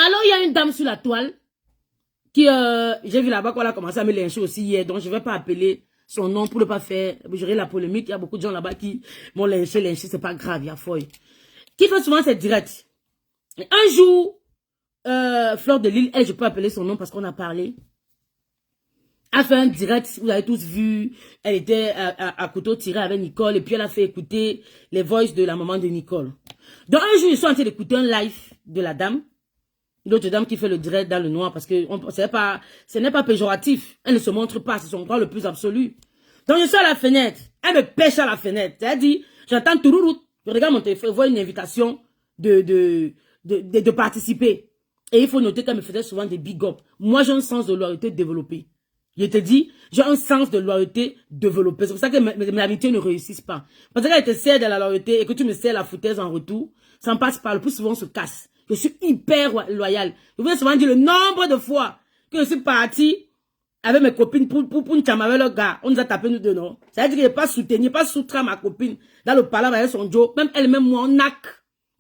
Alors, il y a une dame sur la toile qui, j'ai vu là-bas qu'on a commencé à me lyncher aussi hier, donc je ne vais pas appeler son nom pour ne pas faire gérer la polémique. Il y a beaucoup de gens là-bas qui m'ont lynché, c'est pas grave, il y a folle. Qui fait souvent ses directs. Un jour, Fleur de Lille, elle, je peux appeler son nom parce qu'on a parlé, a fait un direct, vous avez tous vu, elle était à couteau tiré avec Nicole, et puis elle a fait écouter les voices de la maman de Nicole. Donc un jour, ils sont en train d'écouter un live de la dame, l'autre dame qui fait le direct dans le noir, parce que ce n'est pas péjoratif, elle ne se montre pas, c'est son droit le plus absolu. Donc je suis à la fenêtre, elle me pêche à la fenêtre, elle dit, j'entends tourouroute, je regarde mon téléphone, je vois une invitation de participer. Et il faut noter qu'elle me faisait souvent des big up. Moi, j'ai un sens de loyauté développé. Je te dis, j'ai un sens de loyauté développé. C'est pour ça que mes amitiés ne réussissent pas. Parce qu'elle te sert de la loyauté et que tu me sers la foutaise en retour, ça me passe par le plus souvent, on se casse. Je suis hyper loyal. Je vous ai souvent dit le nombre de fois que je suis partie avec mes copines pour une chama avec le gars. On nous a tapé nous deux, non? Ça veut dire que je n'ai pas soutenu, pas soutra ma copine dans le palabre avec son Joe. Même elle-même, moi, on nac.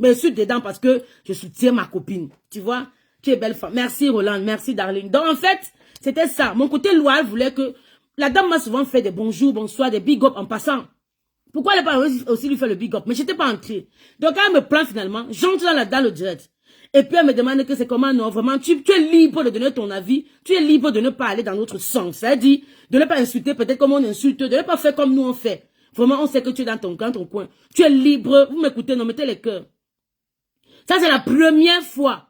Mais je suis dedans parce que je soutiens ma copine. Tu vois? Tu es belle femme. Merci Roland, merci Darling. Donc en fait, c'était ça. Mon côté loyal voulait que... La dame m'a souvent fait des bonjours, bonsoir, des big up en passant. Pourquoi elle n'a pas aussi lui faire le big up? Mais je n'étais pas entrée. Donc elle me prend finalement, j'entre dans le direct. Et puis elle me demande que c'est comment non, vraiment, tu es libre de donner ton avis, tu es libre de ne pas aller dans notre sens. Ça veut dire de ne pas insulter peut-être comme on insulte, de ne pas faire comme nous on fait. Vraiment, on sait que tu es dans ton coin. Tu es libre, vous m'écoutez, non, mettez les cœurs. Ça c'est la première fois.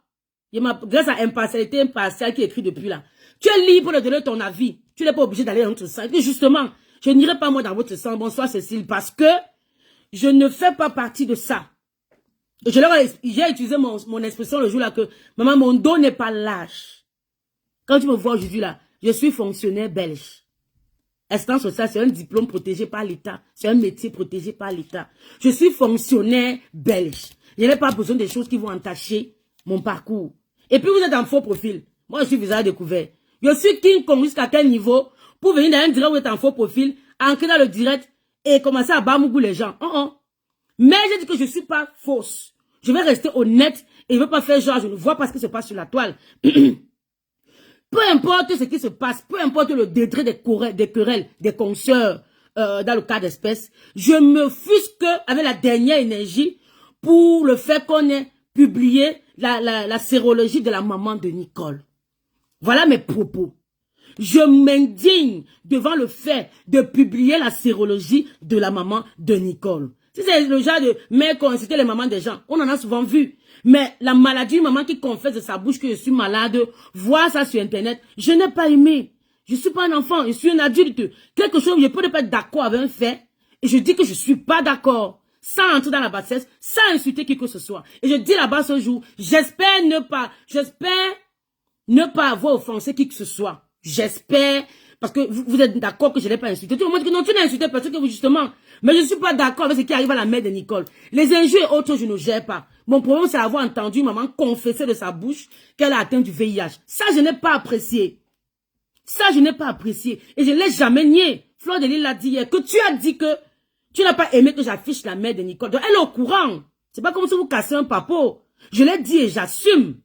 Grâce à impartialité impartiale qui est écrit depuis là. Tu es libre de donner ton avis. Tu n'es pas obligé d'aller dans notre sens. Et justement, je n'irai pas moi dans votre sens. Bonsoir Cécile, parce que je ne fais pas partie de ça. J'ai utilisé mon expression le jour là que maman, mon dos n'est pas lâche. Quand tu me vois aujourd'hui là, je suis fonctionnaire belge. Assistance sociale, c'est un diplôme protégé par l'État. C'est un métier protégé par l'État. Je suis fonctionnaire belge. Je n'ai pas besoin des choses qui vont entacher mon parcours. Et puis vous êtes en faux profil. Moi, je suis visage découvert. Je suis King Kong jusqu'à quel niveau pour venir dans un direct où vous êtes en faux profil, entrer dans le direct et commencer à bamouger les gens. Mais j'ai dit que je ne suis pas fausse. Je vais rester honnête et je ne veux pas faire genre, je ne vois pas ce qui se passe sur la toile. Peu importe ce qui se passe, peu importe le degré des querelles, des consoeurs dans le cas d'espèce, je me fusque avec la dernière énergie pour le fait qu'on ait publié la sérologie de la maman de Nicole. Voilà mes propos. Je m'indigne devant le fait de publier la sérologie de la maman de Nicole. Si c'est le genre de mec qui incite les mamans des gens, on en a souvent vu. Mais la maladie, une maman qui confesse de sa bouche que je suis malade, voir ça sur Internet, je n'ai pas aimé. Je ne suis pas un enfant, je suis un adulte. Quelque chose, je peux ne pas être d'accord avec un fait, et je dis que je ne suis pas d'accord. Sans entrer dans la bassesse, sans insulter qui que ce soit. Et je dis là-bas ce jour, j'espère ne pas avoir offensé qui que ce soit. J'espère, parce que vous êtes d'accord que je n'ai pas insulté. Tout le monde dit que non, tu n'as insulté parce que vous, justement. Mais je ne suis pas d'accord avec ce qui arrive à la mère de Nicole. Les injures et autres, je ne gère pas. Mon problème, c'est avoir entendu maman confesser de sa bouche qu'elle a atteint du VIH. Ça, je n'ai pas apprécié. Ça, je n'ai pas apprécié. Et je ne l'ai jamais nié. Fleur de Lille l'a dit hier, que tu as dit que tu n'as pas aimé que j'affiche la mère de Nicole. Donc, elle est au courant. C'est pas comme si vous cassez un papeau. Je l'ai dit et j'assume.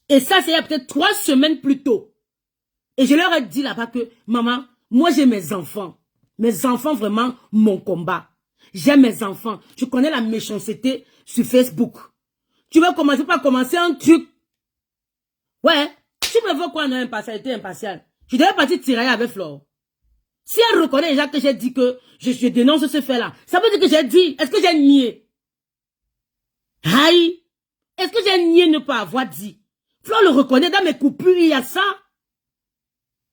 Et ça, c'est il y a peut-être 3 semaines plus tôt. Et je leur ai dit là-bas que, maman, moi j'ai mes enfants. Mes enfants, vraiment, mon combat. J'ai mes enfants. Je connais la méchanceté sur Facebook. Tu veux commencer par commencer un truc. Ouais. Tu me veux quoi, non, impartialité impartiale? Je devais partir tirer avec Flore. Si elle reconnaît déjà que j'ai dit que je dénonce ce fait-là, ça veut dire que j'ai dit. Est-ce que j'ai nié? Aïe. Est-ce que j'ai nié ne pas avoir dit? Flore le reconnaît, dans mes coupures, il y a ça.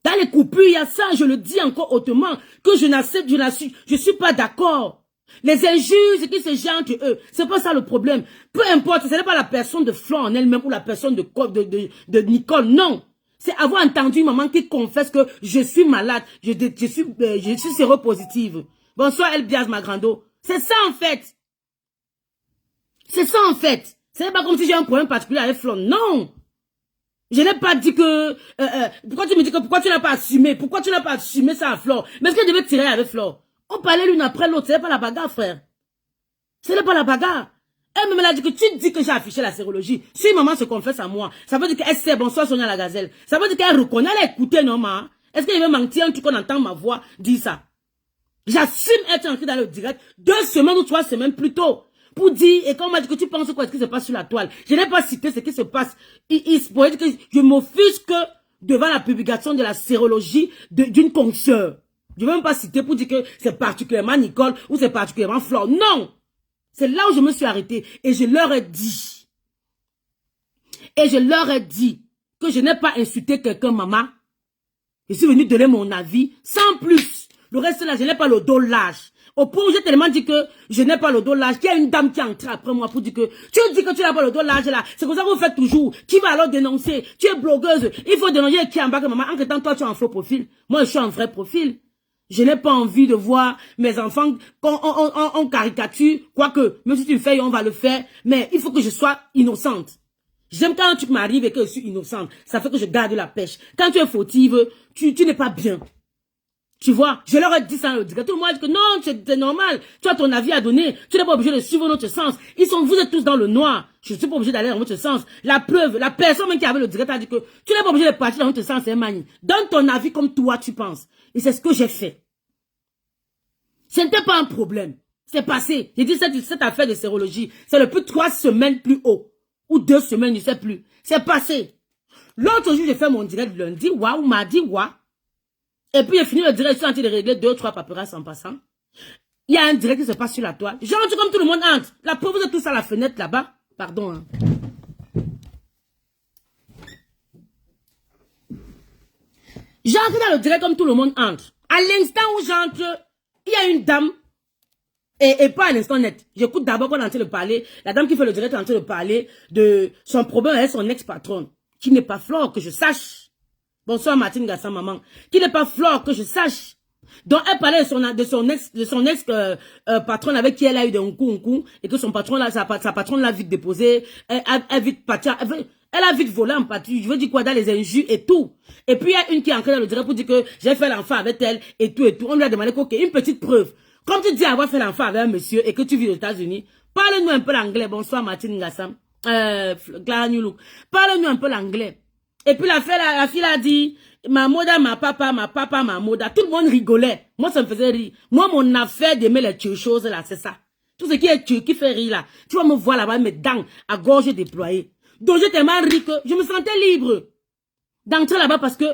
Dans les coupures, il y a ça. Je le dis encore hautement, que je n'accepte, je suis pas d'accord. Les injures, ce qui se gère entre eux, c'est pas ça le problème. Peu importe, ce n'est pas la personne de Flore en elle-même ou la personne de Nicole, non. C'est avoir entendu une maman qui confesse que je suis malade, je suis séropositive. Bonsoir Elbiaz Magrando. C'est ça en fait. C'est ça en fait. Ce n'est pas comme si j'ai un problème particulier avec Flore, non. Je n'ai pas dit que... pourquoi tu me dis que pourquoi tu n'as pas assumé? Pourquoi tu n'as pas assumé ça à Flore? Mais est-ce qu'elle devait tirer avec Flore? On parlait l'une après l'autre. Ce n'est pas la bagarre, frère. Ce n'est pas la bagarre. Elle me l'a dit que tu dis que j'ai affiché la sérologie. Si maman se confesse à moi, ça veut dire qu'elle sait, bonsoir Sonia la gazelle. Ça veut dire qu'elle reconnaît, elle a écouté, non, maman. Est-ce qu'elle veut mentir un truc qu'on entend ma voix dire ça? J'assume être entré dans le direct 2 semaines ou 3 semaines plus tôt. Pour dire, et quand on m'a dit que tu penses quoi, ce qui se passe sur la toile. Je n'ai pas cité ce qui se passe. Il se pourrait dire que je m'offusque devant la publication de la sérologie d'une consoeur. Je ne vais même pas citer pour dire que c'est particulièrement Nicole ou c'est particulièrement Flore. Non! C'est là où je me suis arrêtée. Et je leur ai dit. Et je leur ai dit que je n'ai pas insulté quelqu'un, maman. Je suis venue donner mon avis sans plus. Le reste là, je n'ai pas le dos lâche. Au point où j'ai tellement dit que je n'ai pas le dos lâche, qu'il y a une dame qui est entrée après moi pour dire que tu dis que tu n'as pas le dos lâche là. C'est comme ça que vous faites toujours. Qui va alors dénoncer? Tu es blogueuse. Il faut dénoncer qui embarque maman. En temps, toi tu es en faux profil. Moi je suis en vrai profil. Je n'ai pas envie de voir mes enfants en caricature. Quoique, même si tu le fais, on va le faire. Mais il faut que je sois innocente. J'aime quand un truc m'arrive et que je suis innocente. Ça fait que je garde la pêche. Quand tu es fautive, tu n'es pas bien. Tu vois, je leur ai dit ça, tout le monde dit que non, c'est normal, tu as ton avis à donner, tu n'es pas obligé de suivre notre sens. Vous êtes tous dans le noir, je ne suis pas obligé d'aller dans votre sens. La preuve, la personne même qui avait le direct a dit que tu n'es pas obligé de partir dans votre sens, c'est mani. Donne ton avis comme toi tu penses. Et c'est ce que j'ai fait. Ce n'était pas un problème. C'est passé. J'ai dit cette affaire de sérologie, c'est le plus 3 semaines plus haut. Ou 2 semaines, je ne sais plus. C'est passé. L'autre jour, j'ai fait mon direct lundi, waouh, mardi, waouh. Et puis, j'ai fini le direct, je suis en train de régler 2 ou 3 paperasses en passant. Il y a un direct qui se passe sur la toile. J'entre comme tout le monde entre. La pauvre de tous à la fenêtre là-bas. Pardon. Hein. J'entre dans le direct comme tout le monde entre. À l'instant où j'entre, il y a une dame. Et pas à l'instant net. J'écoute d'abord qu'on est en train de parler. La dame qui fait le direct est en train de parler de son problème avec son ex-patronne. Qui n'est pas Flore, que je sache. Bonsoir Martine Gassan, maman. Qui n'est pas Flore, que je sache. Donc elle parlait de son ex patronne avec qui elle a eu des coup et que son patron là, sa patronne l'a vite déposé. Elle a vite parti. Elle a vite volé en partie. Je veux dire quoi dans les injures et tout. Et puis il y a une qui est encore dans le direct pour dire que j'ai fait l'enfant avec elle et tout et tout. On lui a demandé ok, une petite preuve. Comme tu dis avoir fait l'enfant avec un monsieur et que tu vis aux États-Unis, parle-nous un peu l'anglais. Bonsoir Martine Gassan. Clara Newlook. Parle-nous un peu l'anglais. Et puis la fille a dit, ma moda, ma papa, ma moda. Tout le monde rigolait. Moi, ça me faisait rire. Moi, mon affaire d'aimer les choses là, c'est ça. Tout ce qui est qui fait rire là. Tu vas me voir là-bas, mes dents à gorge déployée. Donc, j'ai tellement ri que je me sentais libre d'entrer là-bas parce que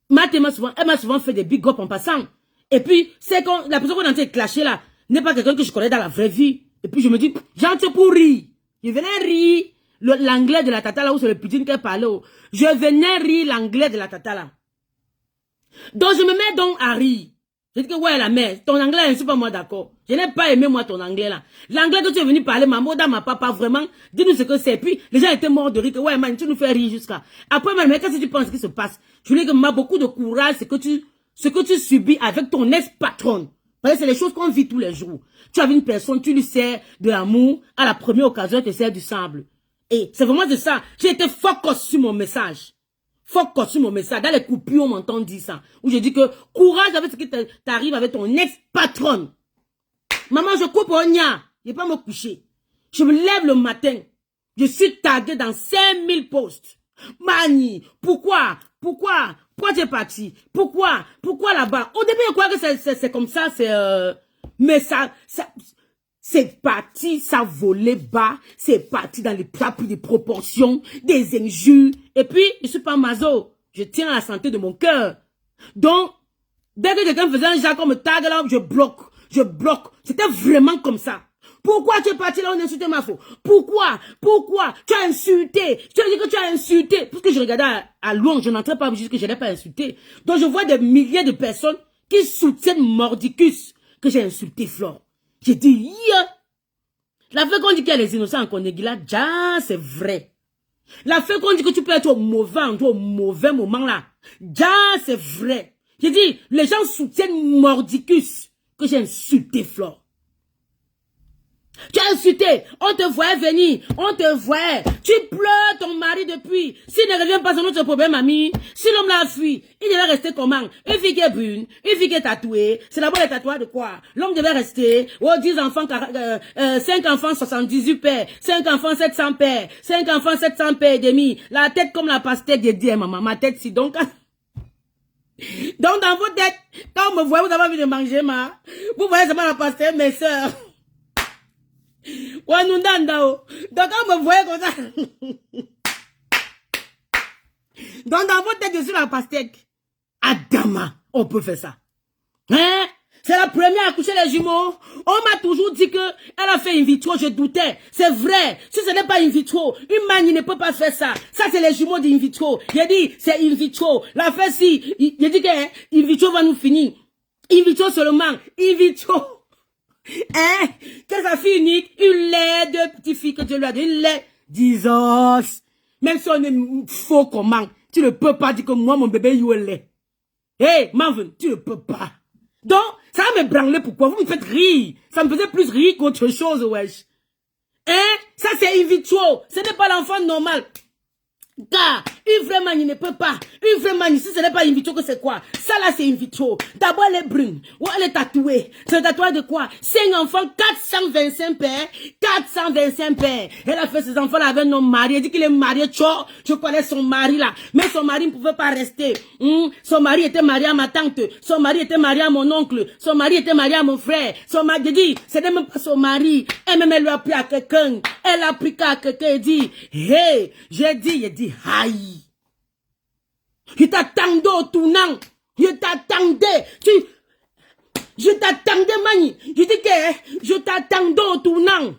elle m'a souvent fait des big up en passant. Et puis, c'est quand la personne qu'on est en train de clasher là n'est pas quelqu'un que je connais dans la vraie vie. Et puis, je me dis, j'entre pour rire. Je venais rire. L'anglais de la tata là où c'est le putain qu'elle parlait. Je venais rire l'anglais de la tata là. Donc je me mets donc à rire. Je dis que ouais la mère, ton anglais, je suis pas moi d'accord. Je n'ai pas aimé moi ton anglais là. L'anglais que tu es venu parler, ma moda, ma papa, vraiment, dis-nous ce que c'est. Puis les gens étaient morts de rire que ouais man, tu nous fais rire jusqu'à. Après mais qu'est-ce que tu penses ce qui se passe? Je lui dis que m'a beaucoup de courage, ce que tu subis avec ton ex-patronne. Parce que c'est les choses qu'on vit tous les jours. Tu as vu une personne, tu lui sers de l'amour, à la première occasion, tu sers du sable. Et c'est vraiment de ça. J'ai été focus sur mon message. Focus sur mon message. Dans les coupures, on m'entend dire ça. Où je dis que courage avec ce qui t'arrive avec ton ex-patronne. Maman, je coupe au nia. Je ne vais pas me coucher. Je me lève le matin. Je suis tagué dans 5000 posts. Mani, pourquoi tu es parti? Pourquoi là-bas? Au début, je crois que c'est comme ça. Mais ça c'est parti, ça volait bas, c'est parti dans les propres des proportions, des injures. Et puis, je suis pas maso, je tiens à la santé de mon cœur. Donc, dès que quelqu'un faisait un genre comme tag là, je bloque. C'était vraiment comme ça. Pourquoi tu es parti là, on insultait ma faute? Pourquoi? Tu as insulté. Tu as dit que tu as insulté. Parce que je regardais à loin, je n'entrais pas juste que je n'ai pas insulté. Donc, je vois des milliers de personnes qui soutiennent Mordicus que j'ai insulté Flore. J'ai dit, yeah. La fait qu'on dit qu'il y a les innocents en Conégula, déjà, c'est vrai. La fait qu'on dit que tu peux être au mauvais moment là, déjà, c'est vrai. J'ai dit, les gens soutiennent Mordicus que j'ai insulté Flore. Tu as insulté, on te voyait venir, on te voyait. Tu pleures ton mari depuis. S'il ne revient pas, c'est notre problème, ami. Si l'homme l'a fui, il devait rester comment? Une fille qui est brune, une fille qui est tatouée. C'est d'abord les tatouages de quoi? L'homme devait rester, 10 enfants, 5 enfants, 78 pères, 5 enfants, 700 pères, 5 enfants, 700 pères et demi. La tête comme la pastèque, j'ai dit, maman, ma tête si donc. Donc dans vos têtes, quand vous me voyez, vous avez envie de manger, vous voyez seulement la pastèque, mes soeurs. Ouais, nous d'andao. Donc, quand vous me voyez comme ça. Donc, dans votre tête, je suis la pastèque. Adama, on peut faire ça. Hein? C'est la première à coucher les jumeaux. On m'a toujours dit que elle a fait in vitro, je doutais. C'est vrai. Si ce n'est pas in vitro, une manie ne peut pas faire ça. Ça, c'est les jumeaux d'in vitro. J'ai dit, c'est in vitro. La fait si, j'ai dit que in vitro va nous finir. In vitro seulement. In vitro. Hein? Quelle sa fille unique, une laide petite fille que Dieu lui a donné, une laide d'Isos. Même si on est faux comment, tu ne peux pas dire que moi, mon bébé, il est laid. Hé, Marvin, tu ne peux pas. Donc, ça va me branler pourquoi? Vous me faites rire. Ça me faisait plus rire qu'autre chose, wesh. Hein? Ça, c'est in vitro. Ce n'est pas l'enfant normal. Car, une vraie manie ne peut pas. Une vraie manie, si ce n'est pas in vitro, que c'est quoi? Ça là, c'est in vitro. D'abord, elle est brune. Ou elle est tatouée. C'est un tatouage de quoi? 5 enfants, 425 pères. 425 pères. Elle a fait ses enfants là avec un homme marié. Elle dit qu'il est marié. Tchou, je connais son mari là. Mais son mari ne pouvait pas rester. Son mari était marié à ma tante. Son mari était marié à mon oncle. Son mari était marié à mon frère. Son mari, j'ai dit, ce n'est même pas son mari. Elle-même, elle lui a pris à quelqu'un. Elle a pris qu'à quelqu'un et dit, hey, j'ai dit, aïe. Je t'attendais au tournant. Je t'attendais. Je t'attendais, Mani. Je dis que je t'attendais au tournant.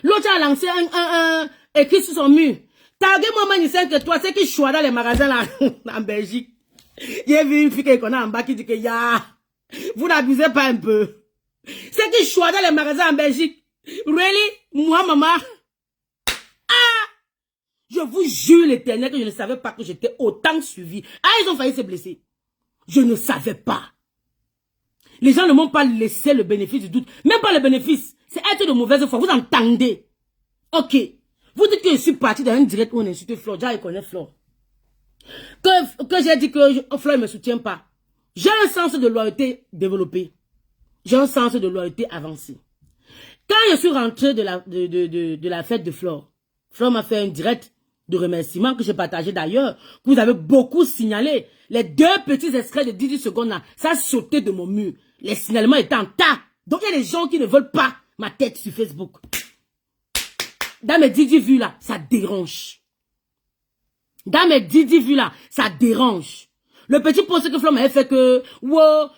L'autre a lancé un écrit sur son mur. Taguez-moi, Mani, 5 que toi, c'est qui choisit dans les magasins là, en Belgique. J'ai vu une fille qui connaît en bas qui dit que ya, vous n'abusez pas un peu. C'est qui choisit dans les magasins en Belgique. Really? Moi, maman. Je vous jure l'Éternel que je ne savais pas que j'étais autant suivi. Ah, ils ont failli se blesser. Je ne savais pas. Les gens ne m'ont pas laissé le bénéfice du doute. Même pas le bénéfice. C'est être de mauvaise foi. Vous entendez? Ok. Vous dites que je suis parti dans un direct où on insulte Flore. Déjà, il connaît Flore. Que j'ai dit que Flore ne me soutient pas. J'ai un sens de loyauté développé. J'ai un sens de loyauté avancé. Quand je suis rentré de la fête de Flore, Flore m'a fait un direct de remerciements que j'ai partagé d'ailleurs, que vous avez beaucoup signalé. Les 2 petits extraits de 18 secondes là, ça a sauté de mon mur. Les signalements étaient en tas. Donc il y a des gens qui ne veulent pas ma tête sur Facebook. Dans mes 10 vues là, ça dérange. Dans mes 10 vues là, ça dérange. Le petit post que Flore m'avait fait que, wow,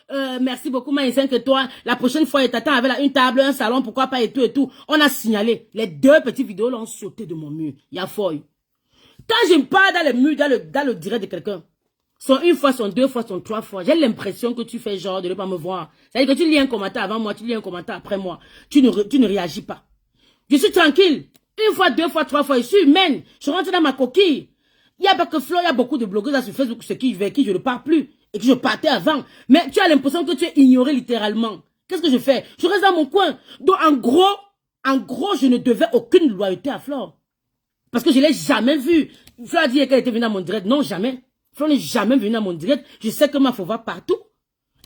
merci beaucoup, Maïsen, que toi, la prochaine fois, il t'attend avec une table, un salon, pourquoi pas, et tout, et tout. On a signalé. Les 2 petites vidéos là ont sauté de mon mur. Il y a folle. Quand je me parle dans le mur, dans le direct de quelqu'un, sont 1 fois, sont 2 fois, sont 3 fois, j'ai l'impression que tu fais genre de ne pas me voir. C'est-à-dire que tu lis un commentaire avant moi, tu lis un commentaire après moi. Tu ne réagis pas. Je suis tranquille. 1 fois, 2 fois, 3 fois, je suis humaine. Je rentre dans ma coquille. Il n'y a pas que Flore, il y a beaucoup de blogueurs là sur Facebook, avec qui je ne parle plus. Et que je partais avant. Mais tu as l'impression que tu es ignoré littéralement. Qu'est-ce que je fais? Je reste dans mon coin. Donc en gros, je ne devais aucune loyauté à Flore. Parce que je ne l'ai jamais vue. Flore a dit qu'elle était venue à mon direct. Non, jamais. Flore n'est jamais venue à mon direct. Je sais que ma fille va partout.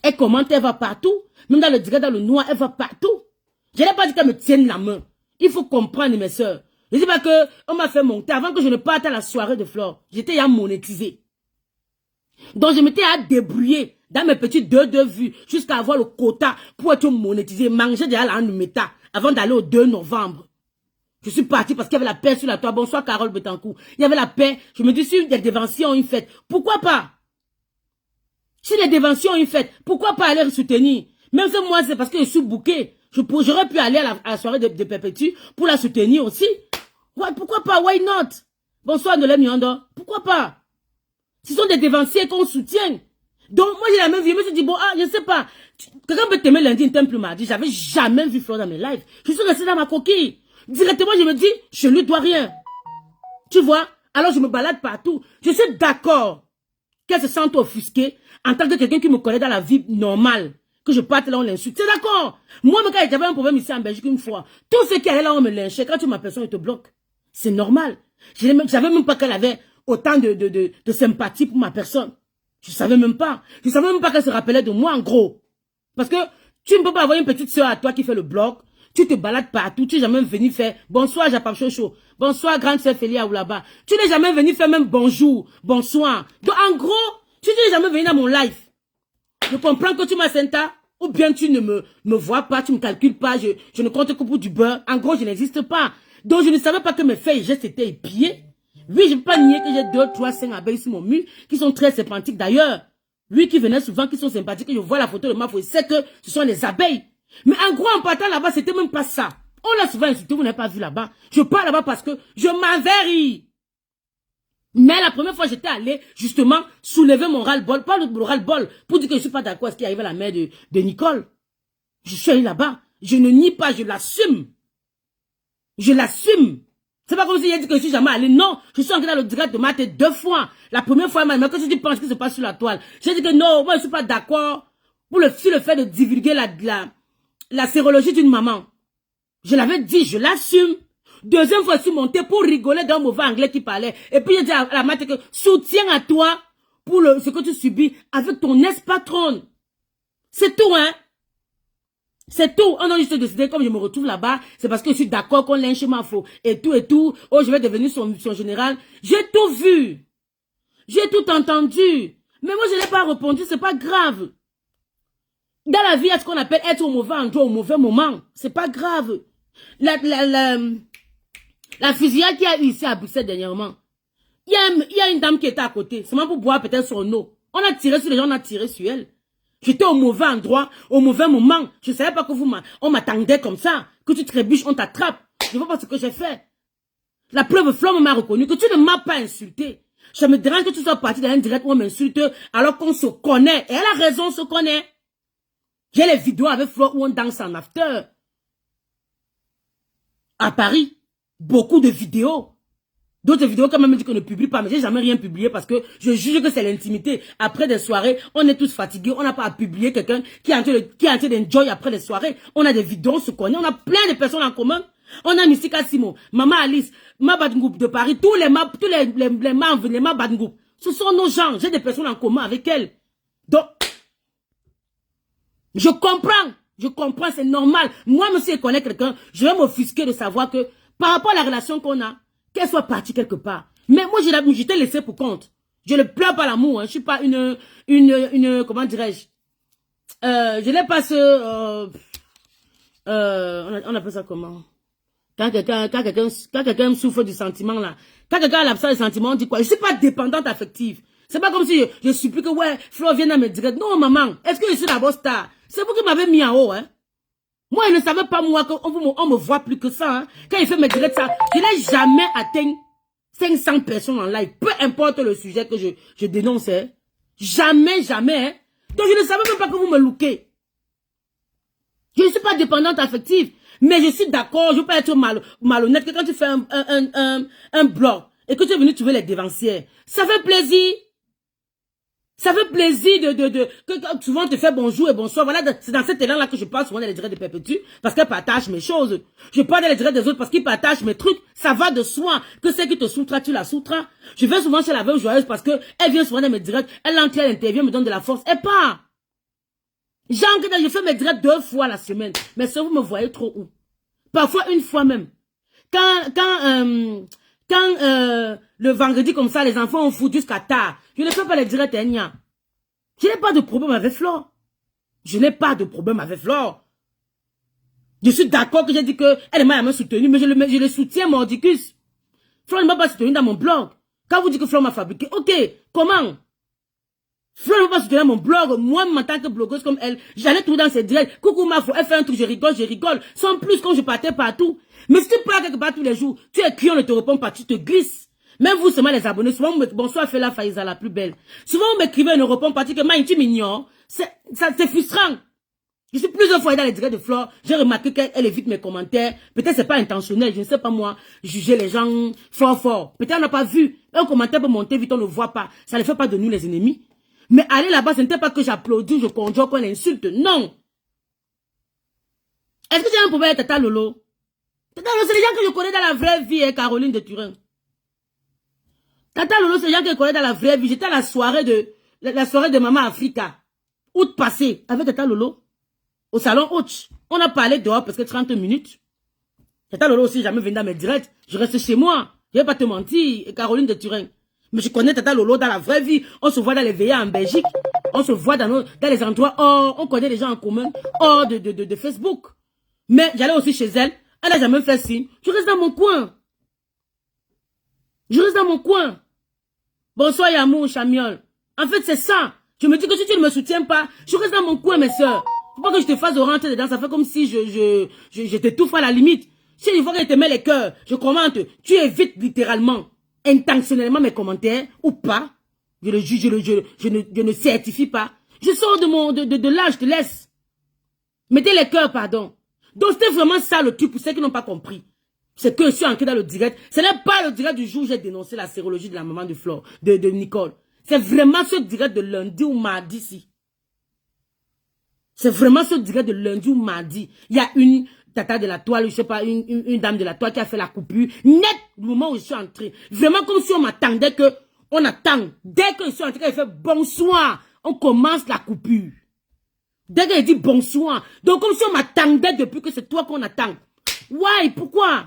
Elle commente, elle va partout. Même dans le direct, dans le noir, elle va partout. Je n'ai pas dit qu'elle me tienne la main. Il faut comprendre, mes soeurs. Je ne dis pas qu'on m'a fait monter. Avant que je ne parte à la soirée de Flore, j'étais à monétiser. Donc je m'étais à débrouiller dans mes petites 2 vues jusqu'à avoir le quota pour être monétisé. Manger déjà la méta avant d'aller au 2 novembre. Je suis parti parce qu'il y avait la paix sur la toile. Bonsoir Carole Betancourt. Il y avait la paix. Je me dis, si les déventions ont une fête, pourquoi pas? Si les déventions ont une fête, pourquoi pas aller soutenir? Même si moi, c'est parce que je suis bouqué. J'aurais pu aller à la soirée de Perpétue pour la soutenir aussi. Ouais, pourquoi pas? Why not? Bonsoir Nolem Yondo. Pourquoi pas? Ce sont des dévanciers qu'on soutient. Donc, moi, j'ai la même vie. Je me suis dit, bon, je ne sais pas. Quelqu'un peut t'aimer lundi, une temple mardi. J'avais jamais vu Flore dans mes lives. Je suis restée dans ma coquille. Directement, je me dis, je lui dois rien. Tu vois? Alors, je me balade partout. Je suis d'accord qu'elle se sente offusquée en tant que quelqu'un qui me connaît dans la vie normale. que je parte là, on l'insulte. C'est d'accord. Moi, quand j'avais un problème ici en Belgique une fois, tous ceux qui allaient là, on me lynchait. Quand tu m'appelles, on te bloque. C'est normal. Je savais même pas qu'elle avait autant de sympathie pour ma personne. Je savais même pas. Je savais même pas qu'elle se rappelait de moi, en gros. Parce que tu ne peux pas avoir une petite soeur à toi qui fait le bloc. Tu te balades partout. Tu n'es jamais venu faire bonsoir, Japap Chocho. Bonsoir, grande sœur Félia ou là-bas. Tu n'es jamais venu faire même bonjour, bonsoir. Donc, en gros, tu n'es jamais venu dans mon live. Je comprends que tu m'as senta, ou bien tu ne me vois pas, tu ne me calcules pas, je ne compte que pour du beurre. En gros, je n'existe pas. Donc, je ne savais pas que mes faits et gestes étaient épiés. Oui, je ne peux pas nier que j'ai 2, 3, 5 abeilles sur mon mur, qui sont très sympathiques d'ailleurs. Lui qui venait souvent, qui sont sympathiques, je vois la photo de ma fille, c'est que ce sont les abeilles. Mais en gros, en partant là-bas, c'était même pas ça. On l'a souvent insulté, vous n'avez pas vu là-bas. Je pars là-bas parce que je m'avais ri. Mais la première fois, j'étais allé justement soulever mon ras-le-bol, pas le ras-le-bol, pour dire que je ne suis pas d'accord avec ce qui arrive à la mère de Nicole. Je suis allé là-bas. Je ne nie pas, je l'assume. Je l'assume. C'est pas comme si il a dit que je suis jamais allé. Non, je suis entré dans le direct de ma tête 2 fois. La première fois, elle m'a dit, qu'est-ce que tu penses qui se passe sur la toile? J'ai dit que non, moi je ne suis pas d'accord sur le fait de divulguer la sérologie d'une maman. Je l'avais dit, je l'assume. Deuxième fois, je suis montée pour rigoler d'un mauvais anglais qui parlait. Et puis, j'ai dit à la mère que soutiens à toi pour ce que tu subis avec ton ex-patronne. C'est tout, hein. C'est tout. On a juste décidé, comme je me retrouve là-bas, c'est parce que je suis d'accord qu'on lynche ma faux. Et tout. Oh, je vais devenir son général. J'ai tout vu. J'ai tout entendu. Mais moi, je n'ai pas répondu, c'est pas grave. Dans la vie, il y a ce qu'on appelle être au mauvais endroit, au mauvais moment. C'est pas grave. La fusillade qu'il y a eu ici à Bruxelles dernièrement, il y a une dame qui était à côté, seulement pour boire peut-être son eau. On a tiré sur les gens, on a tiré sur elle. J'étais au mauvais endroit, au mauvais moment. Je ne savais pas que on m'attendait comme ça. Que tu trébuches, on t'attrape. Je ne vois pas ce que j'ai fait. La preuve, Flamme m'a reconnu que tu ne m'as pas insulté. Ça me dérange que tu sois parti dans un direct où on m'insulte alors qu'on se connaît. Et elle a raison, on se connaît. J'ai les vidéos avec Flo où on danse en after. À Paris, beaucoup de vidéos. D'autres vidéos quand même me disent qu'on ne publie pas, mais j'ai jamais rien publié parce que je juge que c'est l'intimité. Après des soirées, on est tous fatigués, on n'a pas à publier quelqu'un qui est en train d'enjoy après les soirées. On a des vidéos, on se connaît, on a plein de personnes en commun. On a Missika Simon, Maman Alice, Ma Bad Group de Paris, tous les membres Bad Group. Ce sont nos gens, j'ai des personnes en commun avec elles. Donc, je comprends, c'est normal. Moi, monsieur, je connais quelqu'un, je vais m'offusquer de savoir que par rapport à la relation qu'on a, qu'elle soit partie quelque part. Mais moi, je t'ai laissé pour compte. Je ne pleure pas l'amour, hein. Je suis pas une comment dirais-je, je n'ai pas ce, on appelle ça comment? Quand quelqu'un souffre du sentiment, là, quand quelqu'un a l'absence de sentiment, on dit quoi? Je suis pas dépendante affective. C'est pas comme si je supplie que, ouais, Flo vienne à me dire, non, maman, est-ce que je suis d'abord star? C'est vous qui m'avez mis en haut, hein. Moi, il ne savait pas, moi, qu'on me voit plus que ça, hein. Quand il fait me directs, ça, je n'ai jamais atteint 500 personnes en live. Peu importe le sujet que je dénonce, hein. Jamais, hein. Donc, je ne savais même pas que vous me lookez. Je ne suis pas dépendante affective. Mais je suis d'accord, je ne veux pas être malhonnête que quand tu fais un blog et que tu es venu trouver les dévancières, ça fait plaisir. Ça fait plaisir que souvent on te fait bonjour et bonsoir. Voilà, c'est dans cet élan-là que je parle souvent dans les directs de Perpétue, parce qu'elle partage mes choses. Je parle dans les directs des autres parce qu'ils partagent mes trucs. Ça va de soi. Que c'est qui te soutra, tu la soutras. Je vais souvent chez la veuve joyeuse parce que elle vient souvent dans mes directs. Elle entre, elle intervient, me donne de la force. Elle part. Genre, je fais mes directs 2 fois la semaine. Mais ça, vous me voyez trop où? Parfois, une fois même. Quand le vendredi comme ça, les enfants ont foutu jusqu'à tard. Je ne fais pas les directs à Enya. Je n'ai pas de problème avec Flore. Je n'ai pas de problème avec Flore. Je suis d'accord que j'ai dit qu'elle m'a soutenu, mais je le soutiens, mordicus. Flore ne m'a pas soutenu dans mon blog. Quand vous dites que Flore m'a fabriqué, ok, comment? Flore ne m'a pas soutenu dans mon blog. Moi, en tant que blogueuse comme elle, j'allais tout dans ses directs. Coucou ma faux, elle fait un truc, je rigole. Sans plus quand je partais partout. Mais si tu parles quelque part tous les jours, tu es qui, on ne te répond pas, tu te glisses. Même vous, seulement les abonnés, souvent, bonsoir, fais la Faïza la plus belle. Souvent, on m'écrivait et ne répond pas, que moi, tu mignon. C'est frustrant. Je suis plusieurs fois dans les directs de Flore, j'ai remarqué qu'elle évite mes commentaires. Peut-être c'est pas intentionnel, je ne sais pas moi, juger les gens fort. Peut-être on n'a pas vu. Un commentaire peut monter vite, on ne le voit pas. Ça ne fait pas de nous les ennemis. Mais aller là-bas, ce n'était pas que j'applaudis, je conjure qu'on insulte. Non. Est-ce que tu as un problème avec Tata Lolo? Tata Lolo, c'est les gens que je connais dans la vraie vie, hein, Caroline de Turin. Tata Lolo, c'est les gens que je connais dans la vraie vie. J'étais à la soirée de Maman Africa. Août passé, avec Tata Lolo. Au salon Haute. On a parlé dehors parce que 30 minutes. Tata Lolo aussi, jamais venu dans mes directs. Je reste chez moi. Je vais pas te mentir, Caroline de Turin. Mais je connais Tata Lolo dans la vraie vie. On se voit dans les veillées en Belgique. On se voit dans les endroits hors. On connaît les gens en commun hors de Facebook. Mais j'allais aussi chez elle. Elle n'a jamais fait signe. Je reste dans mon coin. Je reste dans mon coin. Bonsoir Yamou, Chamiol. En fait, c'est ça. Je me dis que si tu ne me soutiens pas, je reste dans mon coin, mes soeurs. Faut pas que je te fasse rentrer dedans. Ça fait comme si je t'étouffe à la limite. Si une fois que je te mets les cœurs, je commente. Tu évites littéralement, intentionnellement mes commentaires ou pas. Je ne certifie pas. Je sors de là, je te laisse. Mettez les cœurs, pardon. Donc c'était vraiment ça le truc pour ceux qui n'ont pas compris. C'est que je suis entré dans le direct. Ce n'est pas le direct du jour où j'ai dénoncé la sérologie de la maman de Flore, de Nicole. C'est vraiment ce direct de lundi ou mardi ici. C'est vraiment ce direct de lundi ou mardi. Il y a une tata de la toile, je sais pas, une dame de la toile qui a fait la coupure. Net, du moment où je suis entré. Vraiment comme si on m'attendait que, on attend. Dès que je suis entré, elle fait bonsoir, on commence la coupure. Dès qu'elle dit bonsoir. Donc comme si on m'attendait depuis que c'est toi qu'on attend. Why? Pourquoi?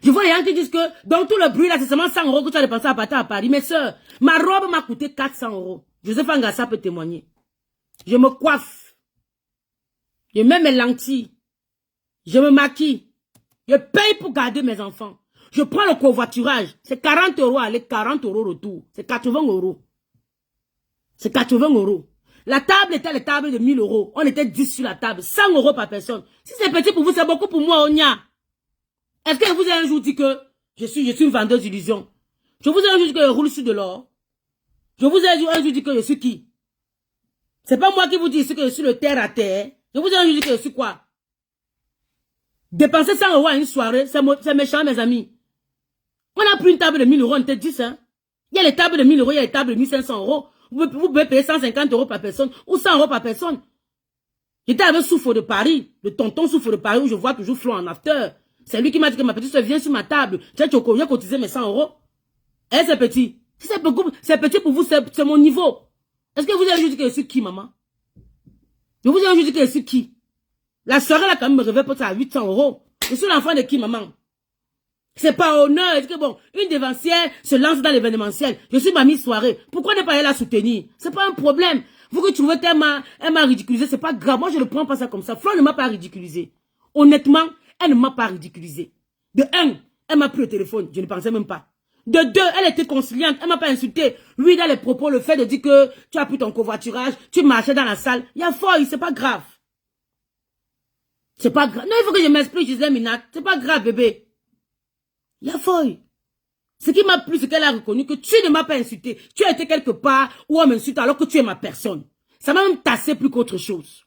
Je vois les gens qui disent que dans tout le bruit là, c'est seulement 100 € que tu as dépensé à partir à Paris. Mes soeurs, ma robe m'a coûté 400 €. Joseph Angassa peut témoigner. Je me coiffe. Je mets mes lentilles. Je me maquille. Je paye pour garder mes enfants. Je prends le covoiturage. C'est 40 € aller, 40 € retour. C'est 80 €. C'est 80 €. La table était la table de 1000 €. On était 10 sur la table. 100 € par personne. Si c'est petit pour vous, c'est beaucoup pour moi, Onya. Est-ce que je vous ai un jour dit que je suis une vendeuse d'illusions? Je vous ai un jour dit que je roule sur de l'or? Je vous ai un jour dit que je suis qui? C'est pas moi qui vous dis ici que je suis le terre à terre. Je vous ai un jour dit que je suis quoi? Dépenser 100 € à une soirée, c'est méchant, mes amis. On a pris une table de 1000 €, on était 10, hein. Il y a les tables de 1000 €, il y a les tables de 1500 €. Vous pouvez payer 150 € par personne ou 100 € par personne. J'étais avec Souffle de Paris, le tonton Souffle de Paris où je vois toujours Flo en after. C'est lui qui m'a dit que ma petite soeur vient sur ma table. J'ai cotisé mes 100 €. Eh, c'est petit. Si c'est petit pour vous, c'est mon niveau. Est-ce que vous avez juste dit que je suis qui, maman? Je vous ai juste dit que je suis qui? La soirée là, quand même, me réveille pour ça à 800 €. Je suis l'enfant de qui, maman? C'est pas honneur. Est-ce que bon, une dévancière se lance dans l'événementiel. Je suis mamie soirée. Pourquoi ne pas aller la soutenir? C'est pas un problème. Vous que tu trouvez qu'elle m'a ridiculisé, c'est pas grave. Moi, je ne prends pas ça comme ça. Flo ne m'a pas ridiculisé. Honnêtement, elle ne m'a pas ridiculisé. De un, elle m'a pris le téléphone. Je ne pensais même pas. De deux, elle était conciliante. Elle m'a pas insulté. Lui, dans les propos, le fait de dire que tu as pris ton covoiturage, tu marchais dans la salle. Il y a folle, c'est pas grave. C'est pas grave. Non, il faut que je m'explique, Gisèle Minat. C'est pas grave, bébé. Il y a folle. Ce qui m'a plu, c'est qu'elle a reconnu que tu ne m'as pas insulté. Tu as été quelque part où on m'insulte alors que tu es ma personne. Ça m'a même tassé plus qu'autre chose.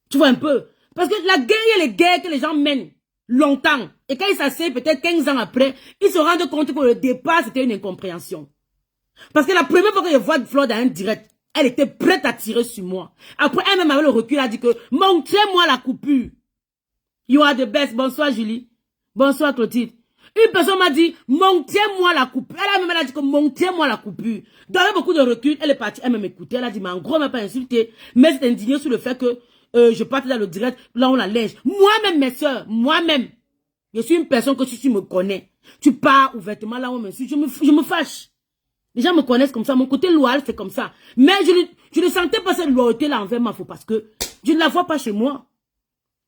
Tu vois un peu? Parce que la guerre, il y a les guerres que les gens mènent longtemps. Et quand ils s'asseyent, peut-être 15 ans après, ils se rendent compte que le départ, c'était une incompréhension. Parce que la première fois que je vois Flo dans un direct, elle était prête à tirer sur moi. Après, elle-même avec le recul, a dit que montrez-moi la coupure. You are the best. Bonsoir, Julie. Bonsoir, Clotilde. Une personne m'a dit, montrez-moi la coupure. Elle a dit que montrez-moi la coupure. Donc, avec beaucoup de recul, elle est partie, elle m'a écouté. Elle a dit, mais en gros, elle m'a pas insulté. Mais c'est indigné sur le fait que je parte dans le direct, là on la lèche. Moi-même, mes soeurs, moi-même, je suis une personne que si tu me connais, tu pars ouvertement là où on m'insulte, je me fâche. Les gens me connaissent comme ça, mon côté loyal c'est comme ça. Mais je ne sentais pas cette loyauté là envers ma faux parce que je ne la vois pas chez moi.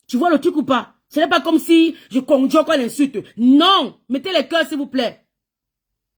Tu vois le truc ou pas? Ce n'est pas comme si je conjure qu'on l'insulte. Non, mettez les cœurs s'il vous plaît.